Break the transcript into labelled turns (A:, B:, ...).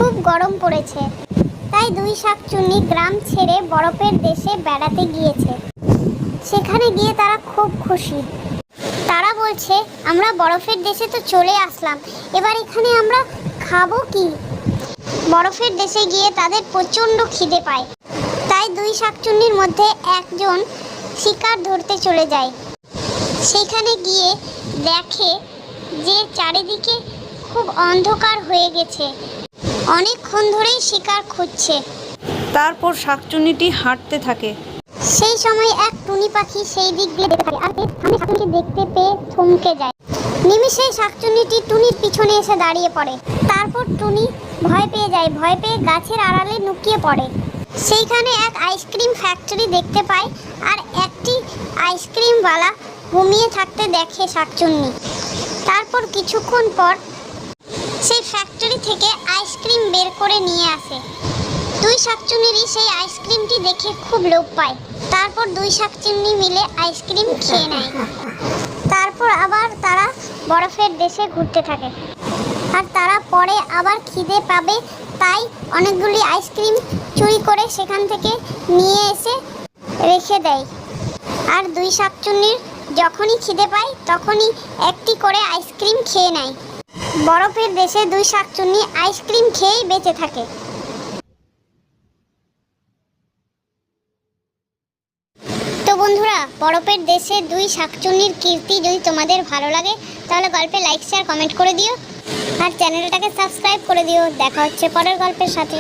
A: খুব গরম পড়েছে, তাই দুই শাকচুন্নি গ্রাম ছেড়ে বরফের দেশে বেড়াতে গিয়েছে। সেখানে গিয়ে তারা খুব খুশি। তারা বলছে, আমরা বরফের দেশে তো চলে আসলাম, এবার এখানে আমরা খাবো কি? বরফের দেশে গিয়ে তাদের প্রচণ্ড খিদে পায়, তাই দুই শাকচুন্নির মধ্যে একজন শিকার ধরতে চলে যায়। সেইখানে গিয়ে দেখে যে চারিদিকে খুব অন্ধকার হয়ে গেছে, অনেকক্ষণ ধরেই শিকার খুঁজছে।
B: তারপর শাকচুন্নিটি হাঁটতে থাকে।
A: সেই সময় এক টুনি পাখি সেই দিক দিয়ে যেতে থাকে, আর সামনে শাকচুন্নিকে দেখতে পেয়ে থমকে যায়। নিমিষেই শাকচুন্নিটি টুনির পিছনে এসে দাঁড়িয়ে পড়ে। তারপর টুনি ভয় পেয়ে যায়, ভয় পেয়ে গাছের আড়ালে লুকিয়ে পড়ে। সেইখানে এক আইসক্রিম ফ্যাক্টরি দেখতে পায়, আর একটি আইসক্রিমওয়ালা ঘুমিয়ে থাকতে দেখে শাকচুন্নি। তারপর কিছুক্ষণ পর সেই ফ্যাক্টরি থেকে আইসক্রিম বের করে নিয়ে আসে। দুই শাকচুন্নিরই সেই আইসক্রিমটি দেখে খুব লোভ পায়। তারপর দুই শাকচুন্নি মিলে আইসক্রিম খেয়ে নেয়। তারপর আবার তারা বরফের দেশে ঘুরতে থাকে, আর তারা পরে আবার খিদে পাবে, তাই অনেকগুলি আইসক্রিম চুরি করে সেখান থেকে নিয়ে এসে রেখে দেয়। আর দুই শাকচুন্নির যখনই খিদে পায় তখনই একটি করে আইসক্রিম খেয়ে নেয়। বরফের দেশে দুই শাকচুন্নি আইসক্রিম খেয়েই বেঁচে থাকে। তো বন্ধুরা, বরফের দেশে দুই শাকচুন্নির কীর্তি যদি তোমাদের ভালো লাগে তাহলে গল্পে লাইক শেয়ার কমেন্ট করে দিও, আর চ্যানেলটাকে সাবস্ক্রাইব করে দিও। দেখা হচ্ছে পরের গল্পের সাথে।